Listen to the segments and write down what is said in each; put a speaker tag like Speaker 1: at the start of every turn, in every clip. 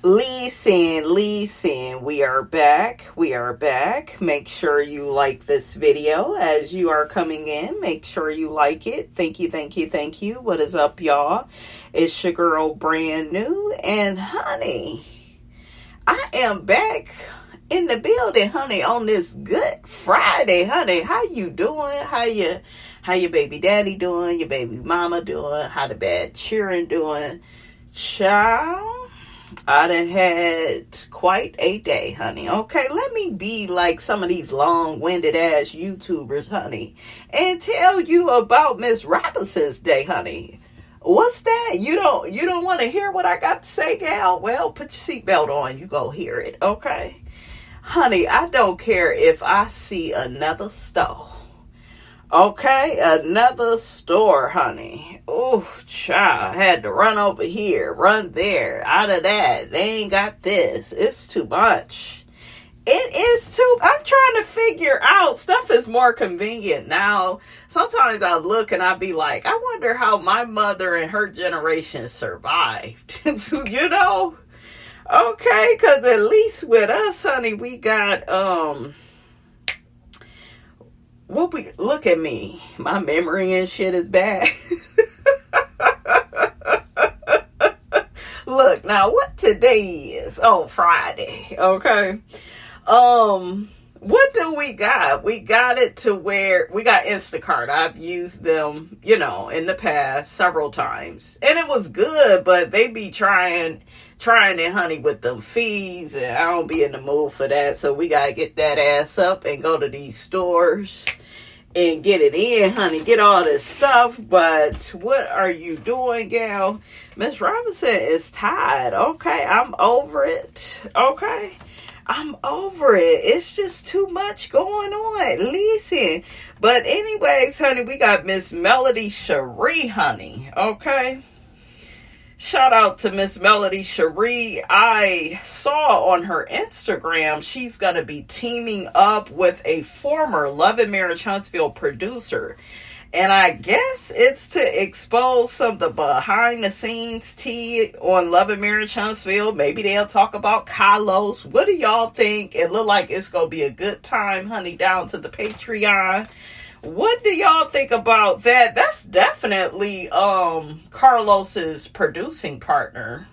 Speaker 1: Listen, we are back. Make sure you like this video as you are coming in. Make sure you like it. Thank you. What is up, y'all? It's your girl, Brand New. And honey, I am back in the building, honey, on this Good Friday, honey. How you doing? How your baby daddy doing? Your baby mama doing? How the bad cheering doing? Child, I done had quite a day, honey. Okay, let me be like some of these long-winded ass YouTubers, honey, and tell you about Miss Robinson's day, honey. What's that? You don't want to hear what I got to say, gal? Well, put your seatbelt on. You go hear it, okay? Honey, I don't care if I see another store. Okay, another store, honey. Oh, child, I had to run over here, run there, out of that. They ain't got this. It's too much. I'm trying to figure out. Stuff is more convenient now. Sometimes I look and I be like, I wonder how my mother and her generation survived. You know? Okay, because at least with us, honey, we got, look at me. My memory and shit is bad. Look, now what today is? Oh, Friday. Okay. What do we got? We got it to where we got Instacart. I've used them, in the past several times. And it was good, but they be trying it, honey, with them fees, and I don't be in the mood for that. So we gotta get that ass up and go to these stores and get it in, honey. Get all this stuff. But what are you doing, gal? Miss Robinson is tired. Okay, I'm over it. Okay, I'm over it. It's just too much going on. Listen. But anyways, honey, we got Miss Melody Cherie, honey. Okay. Shout out to Miss Melody Cherie. I saw on her Instagram she's going to be teaming up with a former Love and Marriage Huntsville producer. And I guess it's to expose some of the behind the scenes tea on Love and Marriage Huntsville. Maybe they'll talk about Carlos. What do y'all think? It look like it's going to be a good time, honey, down to the Patreon. What do y'all think about that? That's definitely Carlos's producing partner.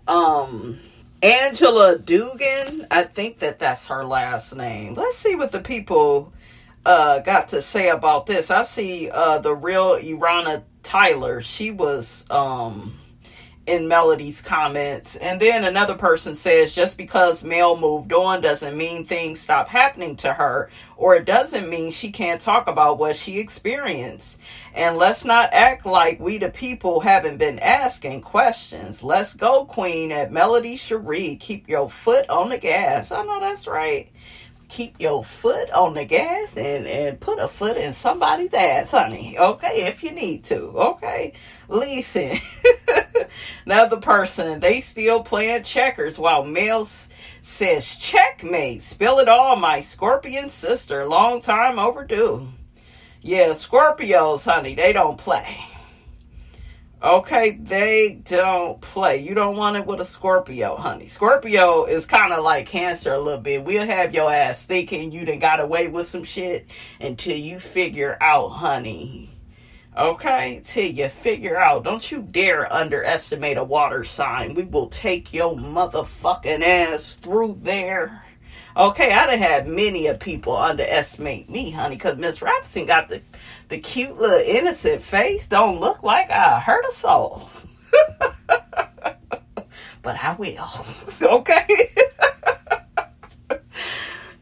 Speaker 1: Angela Dugan. I think that's her last name. Let's see what the people got to say about this. I see the real Irana Tyler. She was in Melody's comments. And then another person says, just because Mel moved on doesn't mean things stop happening to her, or it doesn't mean she can't talk about what she experienced. And let's not act like we the people haven't been asking questions. Let's go, Queen, at Melody Cherie. Keep your foot on the gas. I know that's right. Keep your foot on the gas and put a foot in somebody's ass, honey. Okay, if you need to. Okay, listen. Another person, they still playing checkers while Mel says checkmate. Spill it all, my Scorpion sister. Long time overdue. Yeah, Scorpios, honey, they don't play. Okay, they don't play. You don't want it with a Scorpio, honey. Scorpio is kind of like Cancer a little bit. We'll have your ass thinking you done got away with some shit until you figure out, honey. Okay, till you figure out. Don't you dare underestimate a water sign. We will take your motherfucking ass through there. Okay, I done had many of people underestimate me, honey, because Miss Robinson got the cute little innocent face. Don't look like I hurt a soul. But I will. Okay?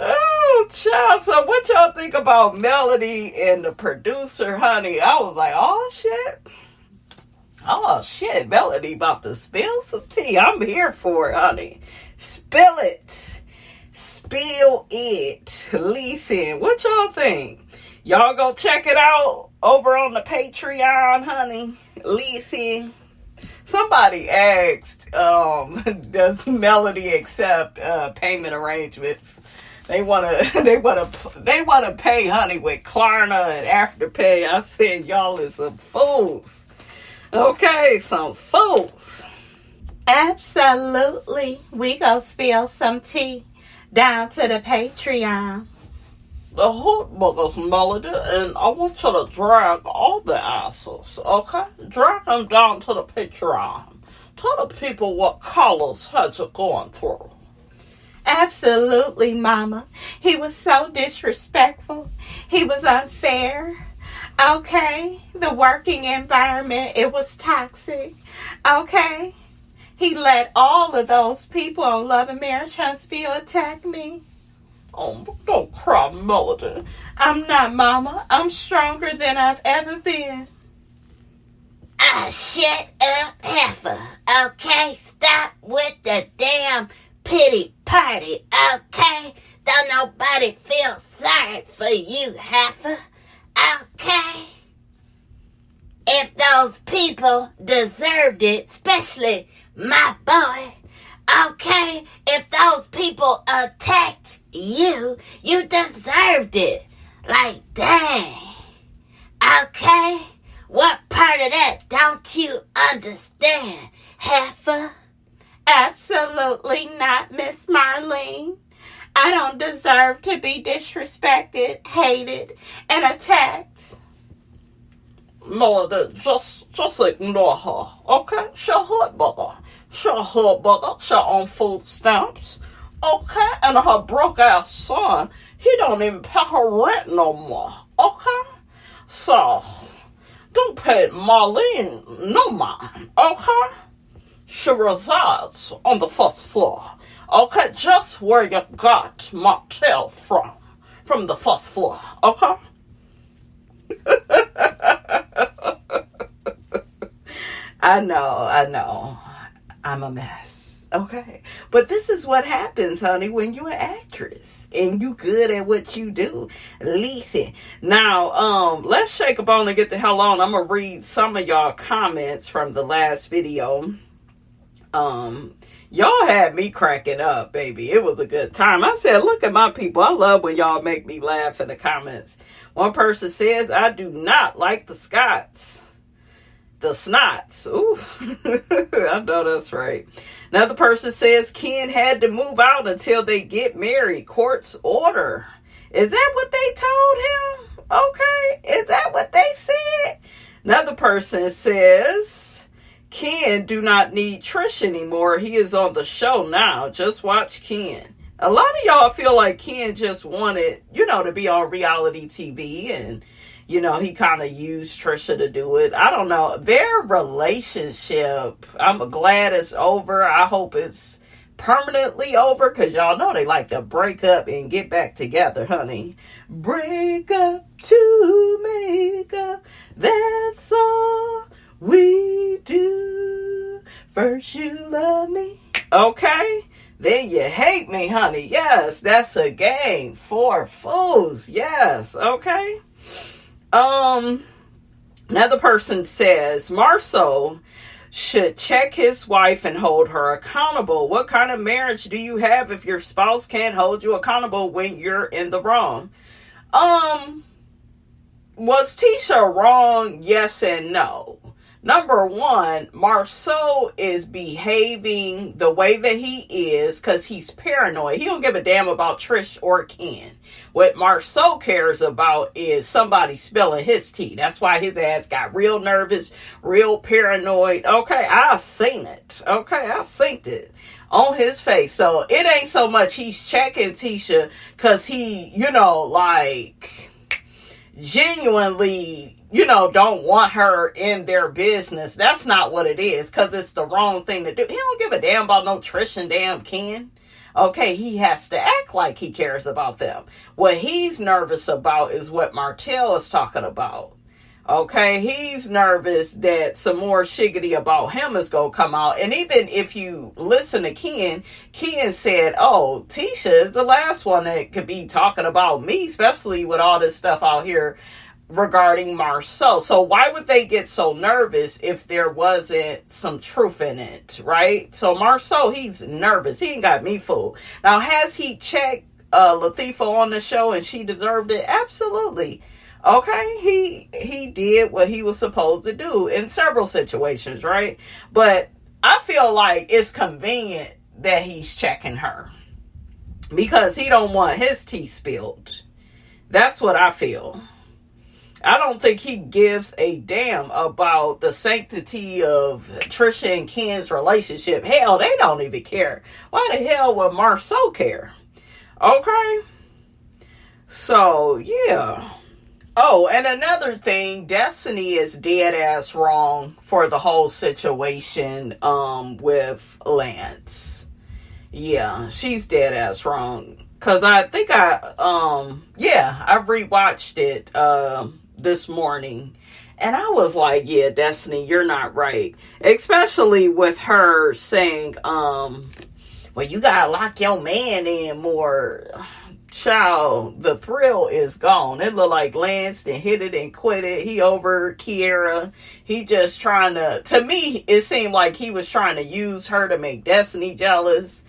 Speaker 1: Oh, child. So what y'all think about Melody and the producer, honey? I was like, oh, shit. Oh, shit. Melody about to spill some tea. I'm here for it, honey. Spill it. Spill it. Listen, what y'all think? Y'all go check it out over on the Patreon, honey. Listen. Somebody asked, does Melody accept payment arrangements? They wanna pay, honey, with Klarna and Afterpay. I said, y'all is some fools. Okay, some fools.
Speaker 2: Absolutely. We gonna spill some tea down to the Patreon.
Speaker 1: The hood buggers, Melody, and I want you to drag all the asses, okay? Drag them down to the Patreon. Tell the people what Carlos had you going through.
Speaker 2: Absolutely, Mama. He was so disrespectful. He was unfair. Okay? The working environment, it was toxic. Okay? He let all of those people on Love and Marriage Huntsville attack me.
Speaker 1: Oh, don't cry, Melody.
Speaker 2: I'm not, Mama. I'm stronger than I've ever been.
Speaker 3: Shut up, heifer. Okay? Stop with the damn pity party, okay? Don't nobody feel sorry for you, heifer. Okay? If those people deserved it, especially my boy, okay? If those people attacked you, you deserved it. Like, dang. Okay? What part of that don't you understand, heifer?
Speaker 2: Absolutely not, Miss Marlene. I don't deserve to be disrespected, hated, and attacked.
Speaker 1: Melody, just ignore her, okay? She a hood bugger. She a hood bugger. She on food stamps, okay? And her broke-ass son, he don't even pay her rent no more, okay? So, don't pay Marlene no mind, okay? She resides on the first floor, okay? Just where you got Martell from the first floor, okay? I know. I'm a mess, okay? But this is what happens, honey, when you're an actress and you good at what you do. Listen. Now, let's shake a bone and get the hell on. I'm going to read some of y'all comments from the last video. Y'all had me cracking up, baby. It was a good time. I said, look at my people. I love when y'all make me laugh in the comments. One person says, I do not like the Scots. The snots. Ooh, I know that's right. Another person says Ken had to move out until they get married. Court's order. Is that what they told him? Okay. Is that what they said? Another person says Ken do not need Trish anymore. He is on the show now. Just watch Ken. A lot of y'all feel like Ken just wanted, to be on reality TV and he kind of used Trisha to do it. I don't know. Their relationship, I'm glad it's over. I hope it's permanently over because y'all know they like to break up and get back together, honey. Break up to make up. That's all we do. First you love me. Okay? Then you hate me, honey. Yes, that's a game for fools. Yes, okay? Another person says Marceau should check his wife and hold her accountable. What kind of marriage do you have if your spouse can't hold you accountable when you're in the wrong? Was Tisha wrong? Yes and no. Number one, Marceau is behaving the way that he is because he's paranoid. He don't give a damn about Trish or Ken. What Marceau cares about is somebody spilling his tea. That's why his ass got real nervous, real paranoid. Okay, I seen it. Okay, I seen it on his face. So it ain't so much he's checking Tisha because he, genuinely don't want her in their business. That's not what it is, because it's the wrong thing to do. He don't give a damn about no Trish and damn Ken. Okay, he has to act like he cares about them. What he's nervous about is what Martell is talking about. Okay, he's nervous that some more shiggity about him is going to come out. And even if you listen to Ken said, oh, Tisha is the last one that could be talking about me, especially with all this stuff out here regarding Marceau. So why would they get so nervous if there wasn't some truth in it, right? So Marceau, he's nervous. He ain't got me fooled. Now, has he checked Latifah on the show and she deserved it? Absolutely. Okay, he did what he was supposed to do in several situations, right? But I feel like it's convenient that he's checking her because he don't want his tea spilled. That's what I feel. I don't think he gives a damn about the sanctity of Trisha and Ken's relationship. Hell, they don't even care. Why the hell would Marceau care? Okay. So, yeah. Oh, and another thing, Destiny is dead ass wrong for the whole situation with Lance. Yeah, she's dead ass wrong. Cause I think I rewatched it this morning, and I was like, yeah, Destiny, you're not right. Especially with her saying, well, you gotta lock your man in more. Child, the thrill is gone. It looked like Lance then hit it and quit it. He over Kiera. He just trying to me, it seemed like he was trying to use her to make Destiny jealous.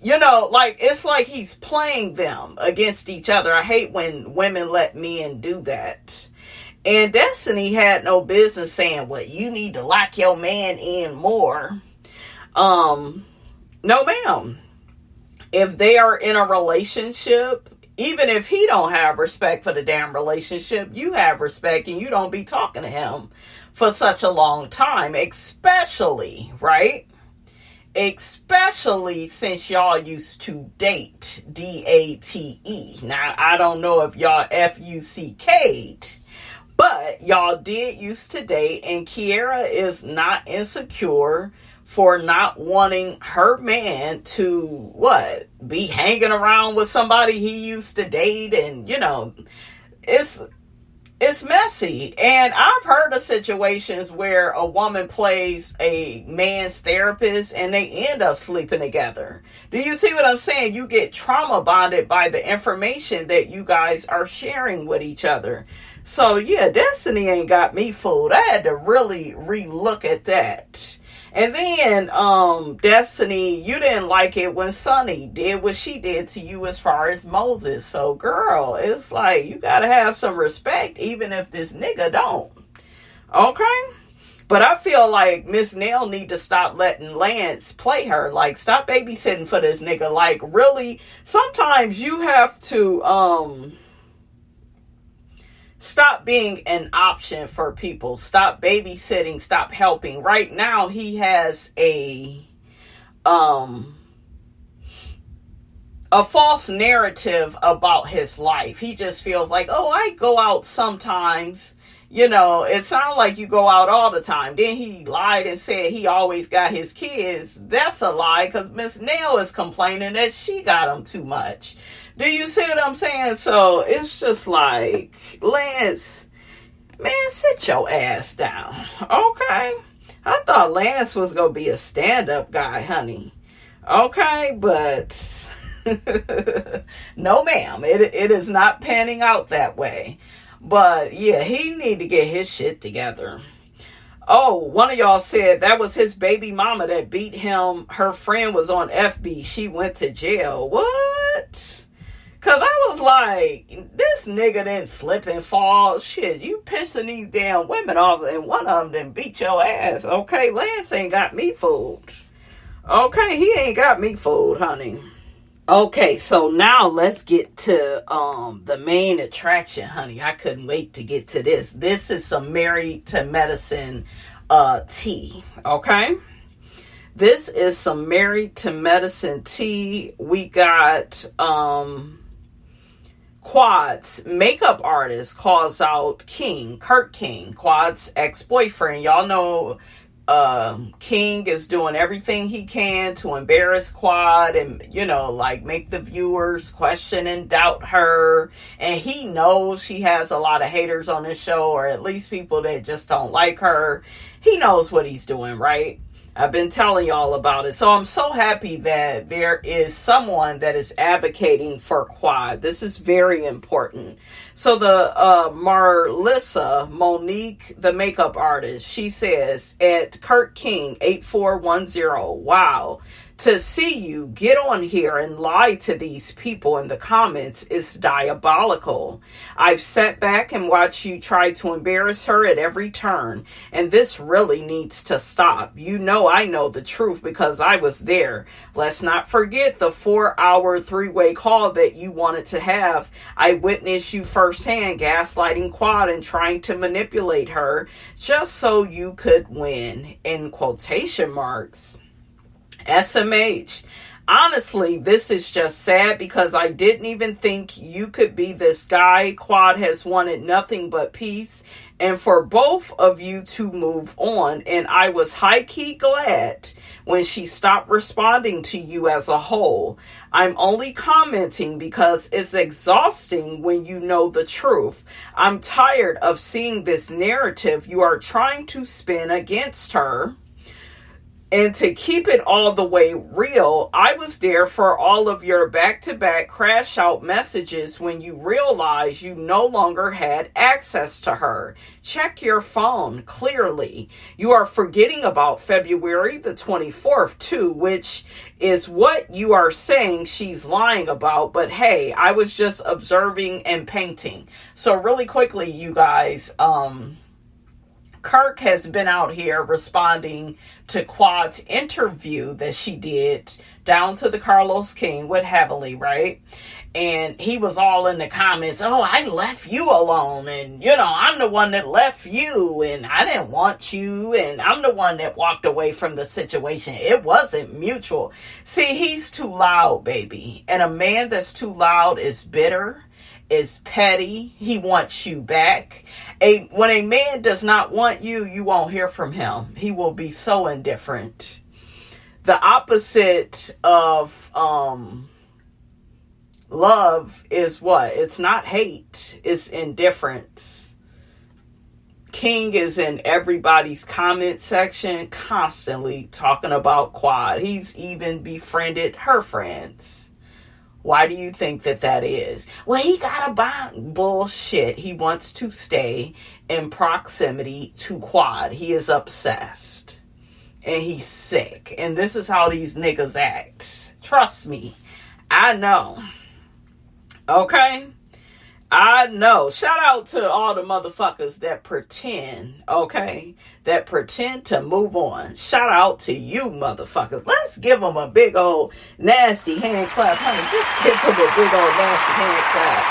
Speaker 1: You know, like, it's like he's playing them against each other. I hate when women let men do that. And Destiny had no business saying, well, you need to lock your man in more. No, ma'am. If they are in a relationship, even if he don't have respect for the damn relationship, you have respect and you don't be talking to him for such a long time, especially, right? Especially since y'all used to date, D-A-T-E. Now, I don't know if y'all F-U-C-K'd, but y'all did used to date, and Kiera is not insecure for not wanting her man to, be hanging around with somebody he used to date. And, you know, it's messy. And I've heard of situations where a woman plays a man's therapist and they end up sleeping together. Do you see what I'm saying? You get trauma bonded by the information that you guys are sharing with each other. So, yeah, Destiny ain't got me fooled. I had to really relook at that. And then, Destiny, you didn't like it when Sunny did what she did to you as far as Moses. So, girl, it's like, you gotta have some respect, even if this nigga don't. Okay? But I feel like Miss Nell need to stop letting Lance play her. Like, stop babysitting for this nigga. Like, really, sometimes you have to, stop being an option for people. Stop babysitting. Stop helping. Right now, he has a false narrative about his life. He just feels like, oh, I go out sometimes. You know, it sounds like you go out all the time. Then he lied and said he always got his kids. That's a lie, because Miss Nell is complaining that she got him too much. Do you see what I'm saying? So it's just like, Lance, man, sit your ass down. Okay? I thought Lance was going to be a stand-up guy, honey. Okay? But no, ma'am. It is not panning out that way. But yeah, he need to get his shit together. Oh, one of y'all said that was his baby mama that beat him. Her friend was on FB. She went to jail. What? Cause I was like, this nigga didn't slip and fall. Shit, you pissing these damn women off and one of them didn't beat your ass. Okay, Lance ain't got me fooled. Okay, he ain't got me fooled, honey. Okay, so now let's get to the main attraction, honey. I couldn't wait to get to this. This is some Married to Medicine tea, okay? This is some Married to Medicine tea. We got Quad's makeup artist calls out Kurt King, Quad's ex-boyfriend. Y'all know King is doing everything he can to embarrass Quad and, you know, like make the viewers question and doubt her. And he knows she has a lot of haters on this show, or at least people that just don't like her. He knows what he's doing, right? I've been telling y'all about it. So I'm so happy that there is someone that is advocating for Quad. This is very important. So the Marlissa Monique, the makeup artist, she says at Kurt King 8410, wow, to see you get on here and lie to these people in the comments is diabolical. I've sat back and watched you try to embarrass her at every turn, and this really needs to stop. You know I know the truth because I was there. Let's not forget the 4-hour three-way call that you wanted to have. I witnessed you firsthand gaslighting Quad and trying to manipulate her just so you could win, in quotation marks. SMH. Honestly, this is just sad because I didn't even think you could be this guy. Quad has wanted nothing but peace and for both of you to move on. And I was high-key glad when she stopped responding to you as a whole. I'm only commenting because it's exhausting when you know the truth. I'm tired of seeing this narrative you are trying to spin against her. And to keep it all the way real, I was there for all of your back-to-back crash out messages when you realized you no longer had access to her. Check your phone, clearly. You are forgetting about February the 24th too, which is what you are saying she's lying about. But hey, I was just observing and painting. So really quickly, you guys, Kirk has been out here responding to Quad's interview that she did down to the Carlos King with Heavenly, right? And he was all in the comments, oh, I left you alone. And, I'm the one that left you. And I didn't want you. And I'm the one that walked away from the situation. It wasn't mutual. See, he's too loud, baby. And a man that's too loud is bitter, is petty. He wants you back. When a man does not want you, you won't hear from him. He will be so indifferent. The opposite of love is what? It's not hate. It's indifference. King is in everybody's comment section constantly talking about Quad. He's even befriended her friends. Why do you think that is? Well, he got a bond. Bullshit. He wants to stay in proximity to Quad. He is obsessed. And he's sick. And this is how these niggas act. Trust me. I know. Okay? I know. Shout out to all the motherfuckers that pretend, okay? That pretend to move on. Shout out to you motherfuckers. Let's give them a big old nasty hand clap. Honey, just give them a big old nasty hand clap.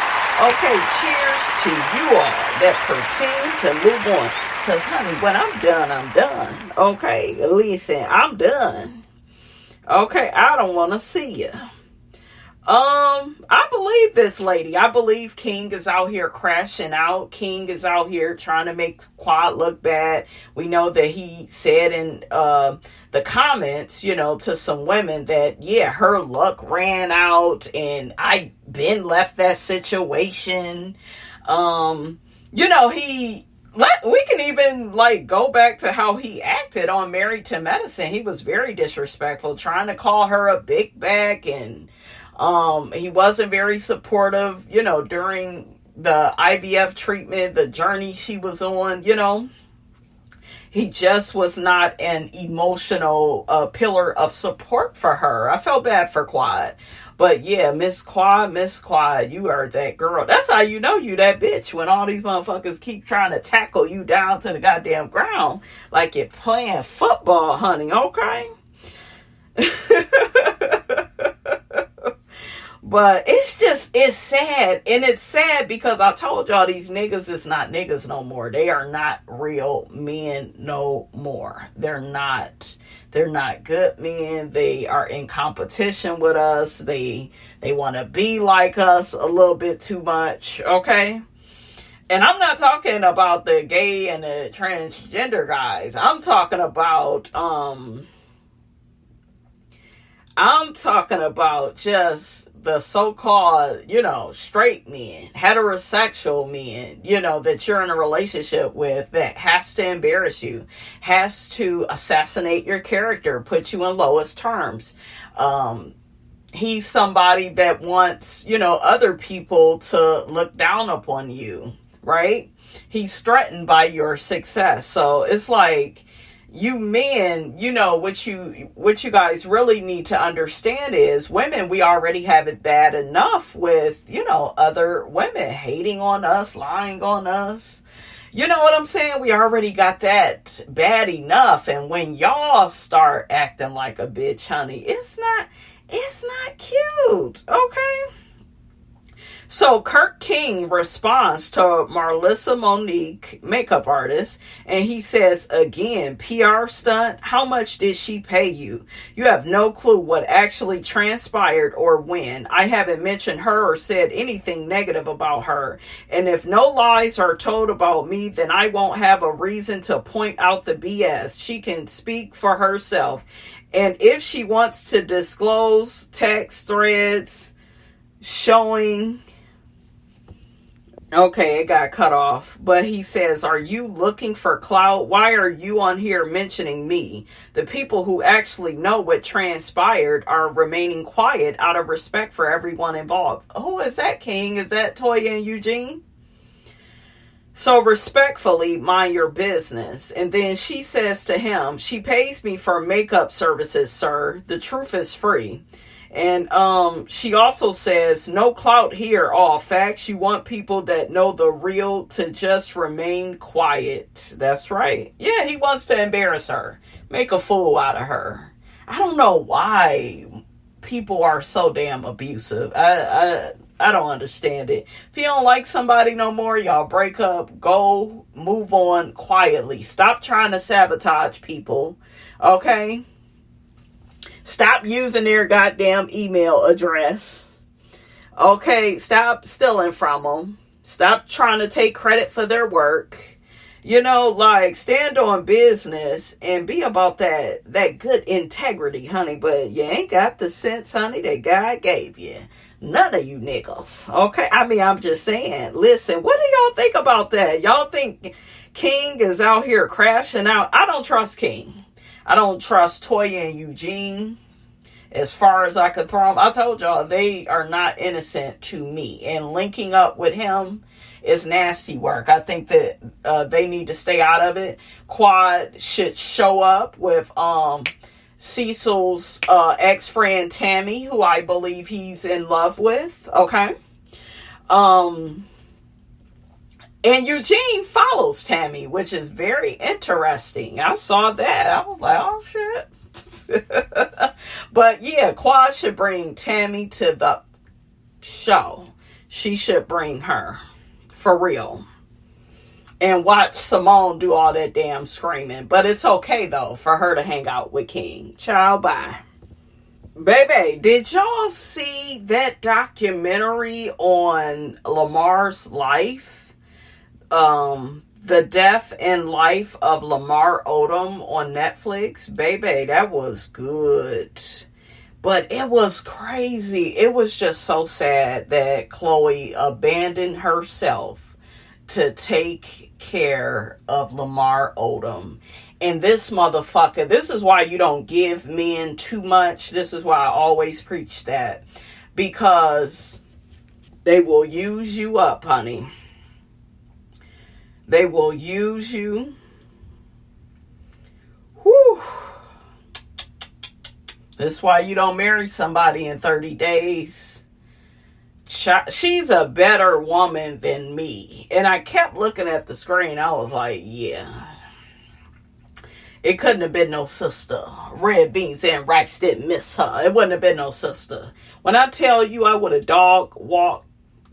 Speaker 1: Okay, cheers to you all that pretend to move on. Because, honey, when I'm done, I'm done. Okay? Listen, I'm done. Okay? I don't want to see you. I believe this lady. I believe King is out here crashing out. King is out here trying to make Quad look bad. We know that he said in the comments, to some women that, yeah, her luck ran out and I been left that situation. We can even go back to how he acted on Married to Medicine. He was very disrespectful, trying to call her a big bag, and he wasn't very supportive, during the IVF treatment, the journey she was on, He just was not an emotional pillar of support for her. I felt bad for Quad. But yeah, Miss Quad, you are that girl. That's how you know you that bitch, when all these motherfuckers keep trying to tackle you down to the goddamn ground like you're playing football, honey, okay? But it's sad. And it's sad because I told y'all these niggas is not niggas no more. They are not real men no more. They're not good men. They are in competition with us. They want to be like us a little bit too much. Okay? And I'm not talking about the gay and the transgender guys. I'm talking about just the so-called, straight men, heterosexual men, that you're in a relationship with that has to embarrass you, has to assassinate your character, put you in lowest terms. He's somebody that wants, other people to look down upon you, right? He's threatened by your success. So it's like, you men, what you guys really need to understand is women, we already have it bad enough with, other women hating on us, lying on us. You know what I'm saying? We already got that bad enough. And when y'all start acting like a bitch, honey, it's not cute. Okay? So Kirk King responds to Marlissa Monique, makeup artist, and he says, again, PR stunt, how much did she pay you? You have no clue what actually transpired or when. I haven't mentioned her or said anything negative about her. And if no lies are told about me, then I won't have a reason to point out the BS. She can speak for herself. And if she wants to disclose text threads showing... Okay, it got cut off. But he says, are you looking for clout? Why are you on here mentioning me? The people who actually know what transpired are remaining quiet out of respect for everyone involved. Who is that, King? Is that Toya and Eugene? So respectfully, mind your business. And then she says to him, she pays me for makeup services, sir. The truth is free. And she also says, no clout here, all facts. You want people that know the real to just remain quiet. That's right. Yeah, he wants to embarrass her, make a fool out of her. I don't know why people are so damn abusive. I don't understand it. If you don't like somebody no more, y'all break up, go, move on quietly. Stop trying to sabotage people, okay? Stop using their goddamn email address. Okay, stop stealing from them. Stop trying to take credit for their work. Stand on business and be about that good integrity, honey. But you ain't got the sense, honey, that God gave you. None of you niggas. Okay, I'm just saying. Listen, what do y'all think about that? Y'all think King is out here crashing out? I don't trust King. I don't trust Toya and Eugene as far as I could throw them. I told y'all, they are not innocent to me. And linking up with him is nasty work. I think that they need to stay out of it. Quad should show up with Cecil's ex-friend Tammy, who I believe he's in love with. Okay. And Eugene follows Tammy, which is very interesting. I saw that. I was like, oh, shit. But, yeah, Quad should bring Tammy to the show. She should bring her. For real. And watch Simone do all that damn screaming. But it's okay, though, for her to hang out with King. Ciao, bye. Baby, did y'all see that documentary on Lamar's life? The Death and Life of Lamar Odom on Netflix. Baby, that was good. But it was crazy. It was just so sad that Chloe abandoned herself to take care of Lamar Odom. And this motherfucker, this is why you don't give men too much. This is why I always preach that. Because they will use you up, honey. They will use you. Whew. That's why you don't marry somebody in 30 days. She's a better woman than me. And I kept looking at the screen. I was like, yeah. It couldn't have been no sister. Red beans and rice didn't miss her. It wouldn't have been no sister. When I tell you I would have dog walked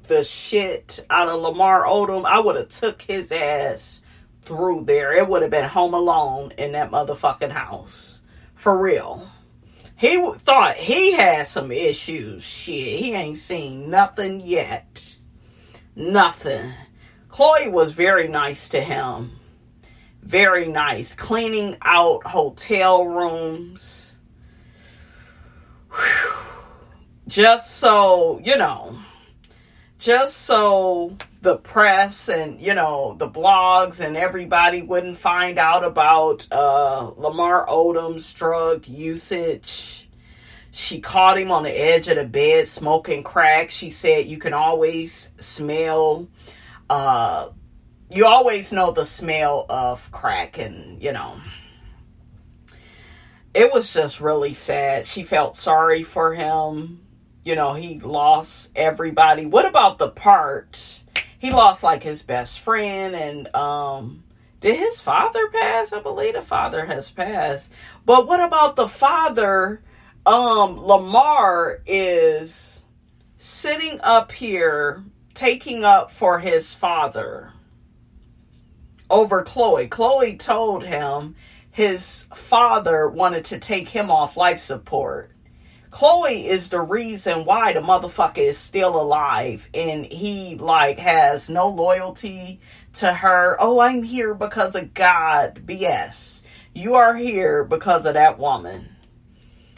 Speaker 1: the shit out of Lamar Odom, I would have took his ass through there. It would have been Home Alone in that motherfucking house. For real. He thought he had some issues. Shit, he ain't seen nothing yet. Nothing. Chloe was very nice to him. Very nice. Cleaning out hotel rooms. Whew. Just so, just so the press and, the blogs and everybody wouldn't find out about Lamar Odom's drug usage. She caught him on the edge of the bed smoking crack. She said you can always smell, you always know the smell of crack and, it was just really sad. She felt sorry for him. You know, he lost everybody. What about the part he lost, like, his best friend? And did his father pass? I believe the father has passed. But what about the father? Lamar is sitting up here taking up for his father over Chloe. Chloe told him his father wanted to take him off life support. Chloe is the reason why the motherfucker is still alive, and he, like, has no loyalty to her. Oh, I'm here because of God. BS. You are here because of that woman.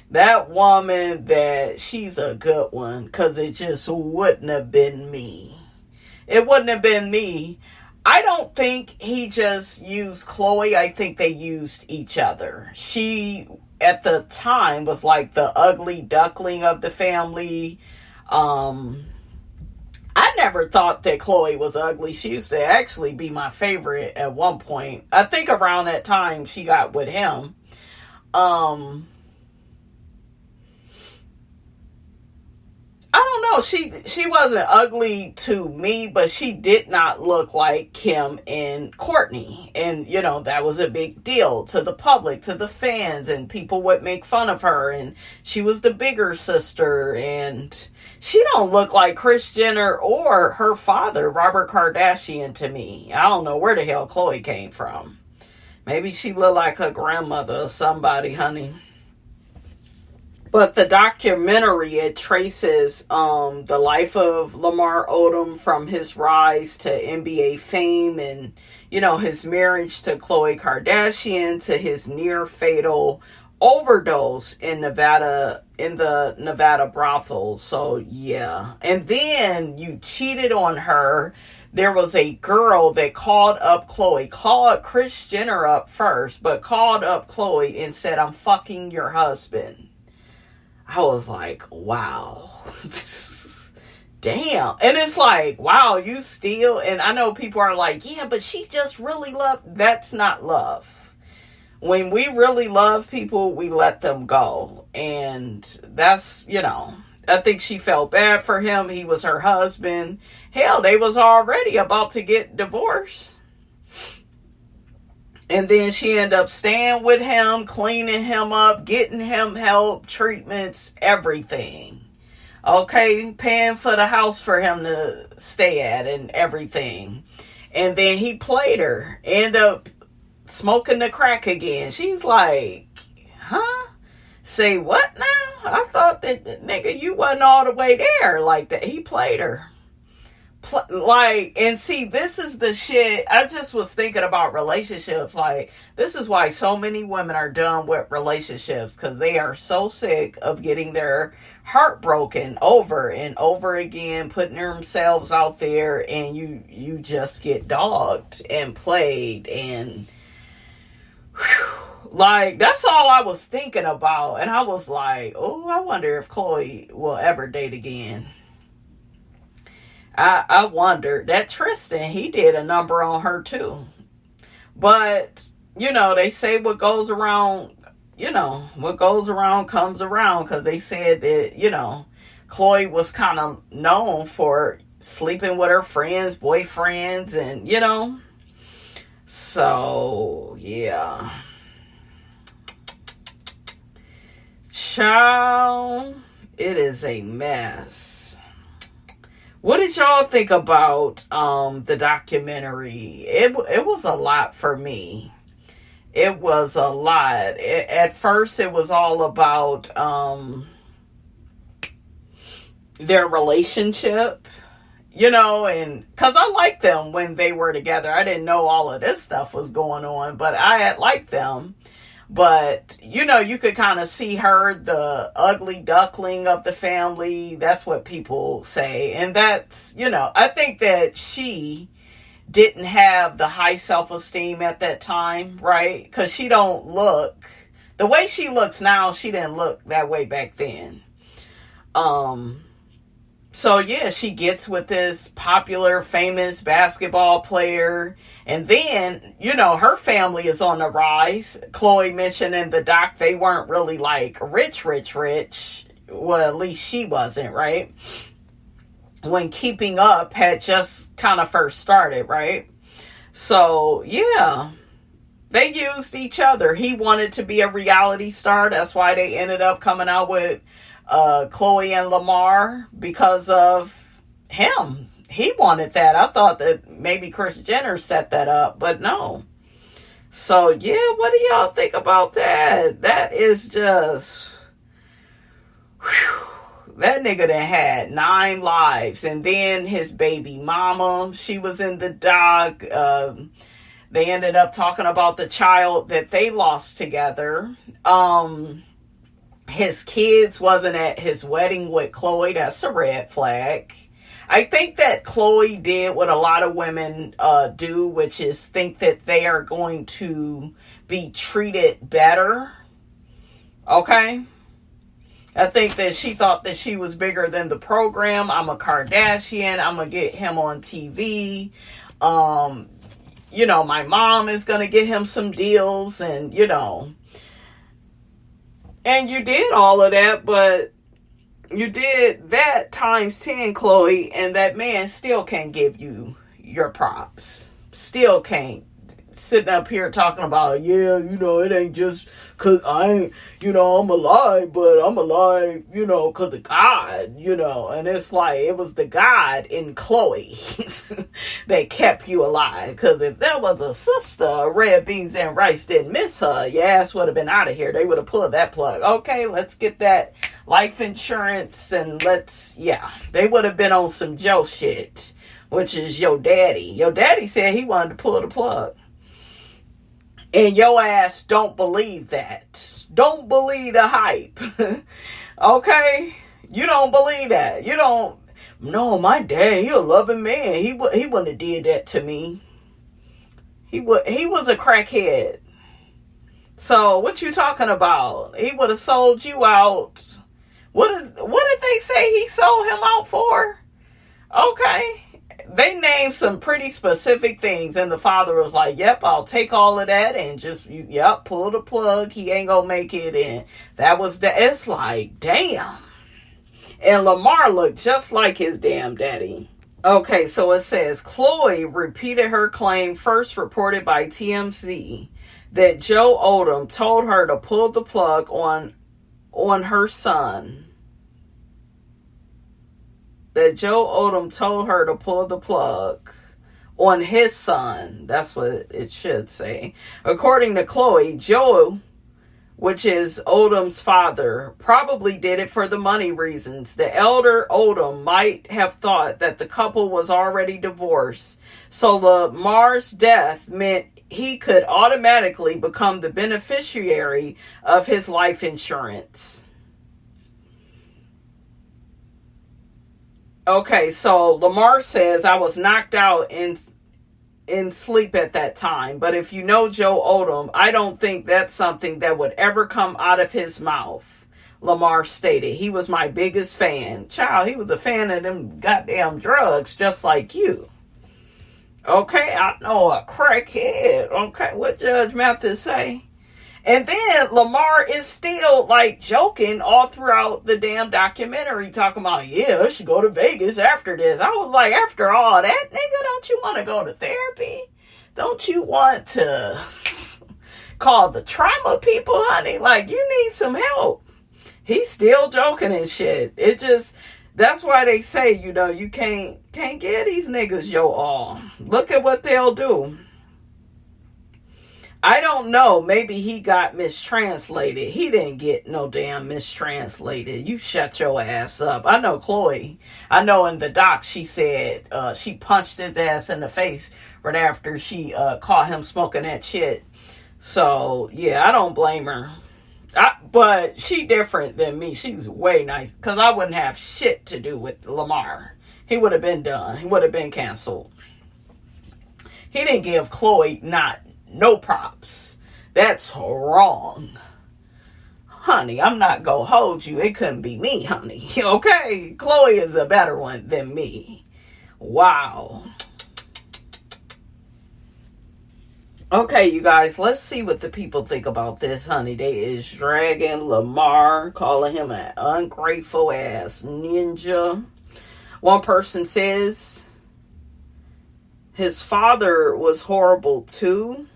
Speaker 1: That woman, that she's a good one, because it just wouldn't have been me. It wouldn't have been me. I don't think he just used Chloe. I think they used each other. She, at the time, was like the ugly duckling of the family. I never thought that Chloe was ugly. She used to actually be my favorite at one point. I think around that time she got with him. I don't know. She wasn't ugly to me, but she did not look like Kim and Courtney. And, you know, that was a big deal to the public, to the fans, and people would make fun of her. And she was the bigger sister, and she don't look like Kris Jenner or her father, Robert Kardashian, to me. I don't know where the hell Chloe came from. Maybe she looked like her grandmother or somebody, honey. But the documentary, it traces the life of Lamar Odom from his rise to NBA fame, and, you know, his marriage to Khloe Kardashian, to his near fatal overdose in Nevada, in the Nevada brothel. So yeah. And then you cheated on her. There was a girl that called up Khloe, called Kris Jenner up first, but called up Khloe and said, "I'm fucking your husband." I was like, wow. Damn. And it's like, wow, you still, and I know people are like, yeah, but she just really loved. That's not love. When we really love people, we let them go. And that's, you know, I think she felt bad for him. He was her husband. Hell, they was already about to get divorced. And then she ended up staying with him, cleaning him up, getting him help, treatments, everything. Okay, paying for the house for him to stay at and everything. And then he played her, ended up smoking the crack again. She's like, huh? Say what now? I thought that, nigga, you wasn't all the way there like that. He played her. Like, and see, this is the shit. I just was thinking about relationships. Like, this is why so many women are done with relationships, because they are so sick of getting their heart broken over and over again, putting themselves out there, and you just get dogged and played. And whew, like, that's all I was thinking about. And I was like, oh, I wonder if Khloe will ever date again. I wonder. That Tristan, he did a number on her too. But, you know, they say what goes around, you know, what goes around comes around. Because they said that, you know, Khloe was kind of known for sleeping with her friends, boyfriends, and, you know. So, yeah. Child, it is a mess. What did y'all think about the documentary? It was a lot for me. It was a lot. At first, it was all about their relationship, you know, and because I liked them when they were together. I didn't know all of this stuff was going on, but I had liked them. But, you know, you could kind of see her, the ugly duckling of the family. That's what people say. And that's, you know, I think that she didn't have the high self-esteem at that time, right? Because she don't look, the way she looks now, she didn't look that way back then. So yeah, she gets with this popular, famous basketball player. And then, her family is on the rise. Chloe mentioned in the doc they weren't really like rich. Well, at least she wasn't, right? When Keeping Up had just kind of first started, right? So yeah, they used each other. He wanted to be a reality star. That's why they ended up coming out with Chloe and Lamar, because of him. He wanted that. I thought that maybe Kris Jenner set that up, but no. So yeah, what do y'all think about that? That is just, that nigga done had 9 lives. And then his baby mama, she was in the doc. They ended up talking about the child that they lost together. His kids wasn't at his wedding with Chloe. That's a red flag. I think that Chloe did what a lot of women do, which is think that they are going to be treated better. Okay? I think that she thought that she was bigger than the program. I'm a Kardashian. I'm going to get him on TV. My mom is going to get him some deals, and, And you did all of that, but you did that times 10, Chloe, and that man still can't give you your props. Still can't. Sitting up here talking about, it ain't just because I ain't, I'm alive, but I'm alive, because of God, And it's like, it was the God in Chloe that kept you alive. Because if there was a sister, red beans and rice didn't miss her, your ass would have been out of here. They would have pulled that plug. Okay, let's get that life insurance and they would have been on some Joe shit, which is your daddy. Your daddy said he wanted to pull the plug. And your ass don't believe that. Don't believe the hype. Okay? You don't believe that. You don't. No, my dad, he a loving man. He wouldn't have did that to me. He was a crackhead. So what you talking about? He would have sold you out. What did they say he sold him out for? Okay. They named some pretty specific things, and the father was like, yep, I'll take all of that and just, pull the plug. He ain't gonna make it. And that was it's like, damn. And Lamar looked just like his damn daddy. Okay, so it says, Chloe repeated her claim first reported by TMZ that Joe Odom told her to pull the plug on her son. That Joe Odom told her to pull the plug on his son. That's what it should say. According to Chloe, Joe, which is Odom's father, probably did it for the money reasons. The elder Odom might have thought that the couple was already divorced, so Lamar's death meant he could automatically become the beneficiary of his life insurance. Okay, so Lamar says, I was knocked out in sleep at that time. But if you know Joe Odom, I don't think that's something that would ever come out of his mouth, Lamar stated. He was my biggest fan. Child, he was a fan of them goddamn drugs, just like you. Okay, I know a crackhead. Okay, what Judge Mathis say? And then Lamar is still like joking all throughout the damn documentary, talking about, I should go to Vegas after this. I was like, after all that, nigga, don't you want to go to therapy? Don't you want to call the trauma people, honey? Like, you need some help. He's still joking and shit. It just, that's why they say, you can't get these niggas your all. Look at what they'll do. I don't know. Maybe he got mistranslated. He didn't get no damn mistranslated. You shut your ass up. I know Chloe. I know in the doc she said she punched his ass in the face right after she caught him smoking that shit. So, yeah, I don't blame her. But she different than me. She's way nice. Because I wouldn't have shit to do with Lamar. He would have been done. He would have been canceled. He didn't give Chloe no props. That's wrong. honey, I'm not gonna hold you. It couldn't be me, honey. Okay? Chloe is a better one than me. Wow. Okay, you guys, let's see what the people think about this, honey. They is dragging Lamar, calling him an ungrateful ass ninja. One person says his father was horrible too.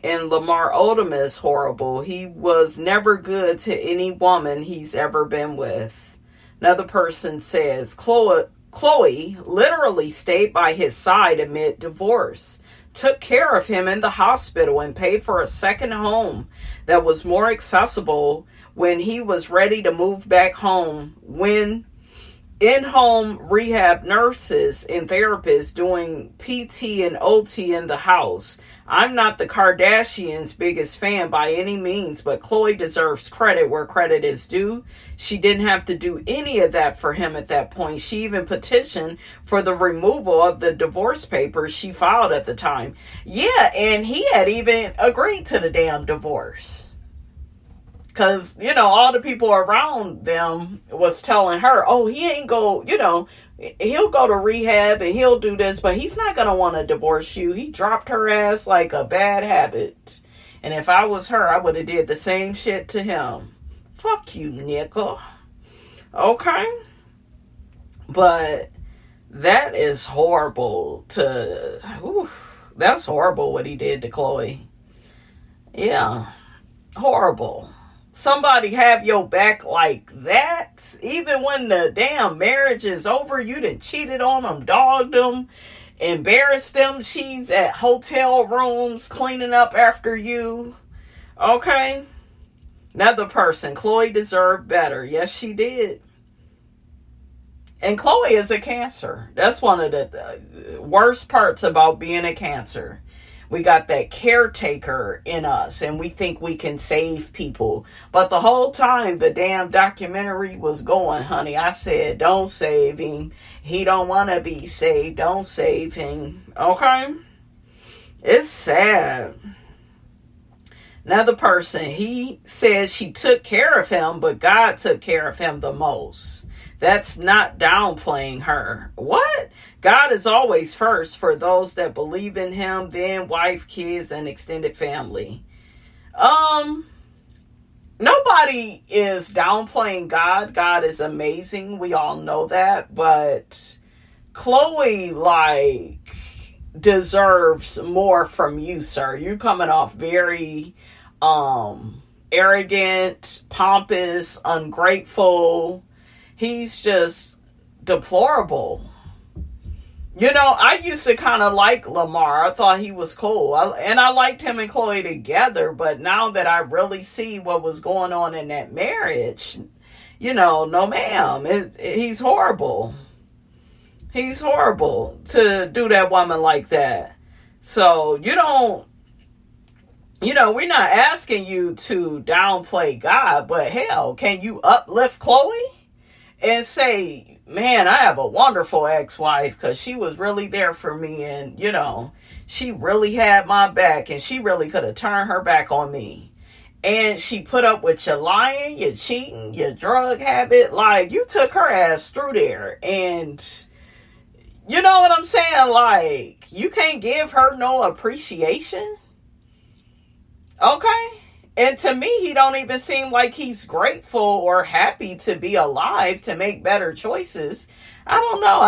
Speaker 1: And Lamar Odom is horrible. He was never good to any woman he's ever been with. Another person says Chloe literally stayed by his side amid divorce, took care of him in the hospital, and paid for a second home that was more accessible when he was ready to move back home, when in-home rehab nurses and therapists doing PT and OT in the house. I'm not the Kardashians' biggest fan by any means, but Chloe deserves credit where credit is due. She didn't have to do any of that for him at that point. She even petitioned for the removal of the divorce papers she filed at the time. Yeah, and he had even agreed to the damn divorce. Because, all the people around them was telling her, oh, he ain't go, he'll go to rehab and he'll do this, but he's not going to want to divorce you. He dropped her ass like a bad habit. And if I was her, I would have did the same shit to him. Fuck you, nickel. Okay? But that is horrible that's horrible what he did to Chloe. Yeah. Horrible. Somebody have your back like that, even when the damn marriage is over, you done cheated on them, dogged them, embarrassed them. She's at hotel rooms cleaning up after you. Okay? Another person, Chloe deserved better. Yes, she did. And Chloe is a Cancer. That's one of the worst parts about being a Cancer. We got that caretaker in us, and we think we can save people. But the whole time the damn documentary was going, honey, I said, don't save him. He don't want to be saved. Don't save him. Okay? It's sad. Another person, he says she took care of him, but God took care of him the most. That's not downplaying her. What? God is always first for those that believe in him, then wife, kids, and extended family. Nobody is downplaying God. God is amazing. We all know that. But Chloe, deserves more from you, sir. You're coming off very arrogant, pompous, ungrateful. He's just deplorable. I used to kind of like Lamar. I thought he was cool. I liked him and Chloe together. But now that I really see what was going on in that marriage, no ma'am. He's horrible. He's horrible to do that woman like that. So we're not asking you to downplay God. But hell, can you uplift Chloe? And say, man, I have a wonderful ex-wife because she was really there for me. And, she really had my back. And she really could have turned her back on me. And she put up with your lying, your cheating, your drug habit. You took her ass through there. And, you know what I'm saying? You can't give her no appreciation. Okay? And to me, he don't even seem like he's grateful or happy to be alive to make better choices. I don't know.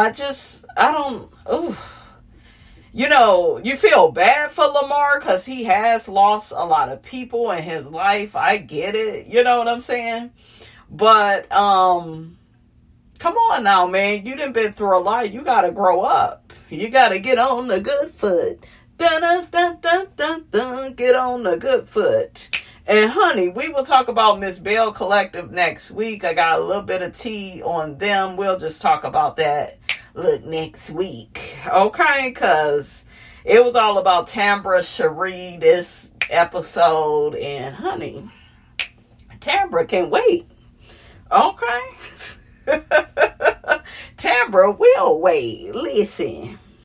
Speaker 1: You feel bad for Lamar because he has lost a lot of people in his life. I get it. You know what I'm saying? But, come on now, man. You done been through a lot. You got to grow up. You got to get on the good foot. Dun, dun, dun, dun, dun, dun. Get on the good foot. And honey, we will talk about Miss Bell Collective next week. I got a little bit of tea on them. We'll just talk about that next week. Okay? Because it was all about Tambra Cherie this episode. And honey, Tambra can wait. Okay? Tambra will wait. Listen.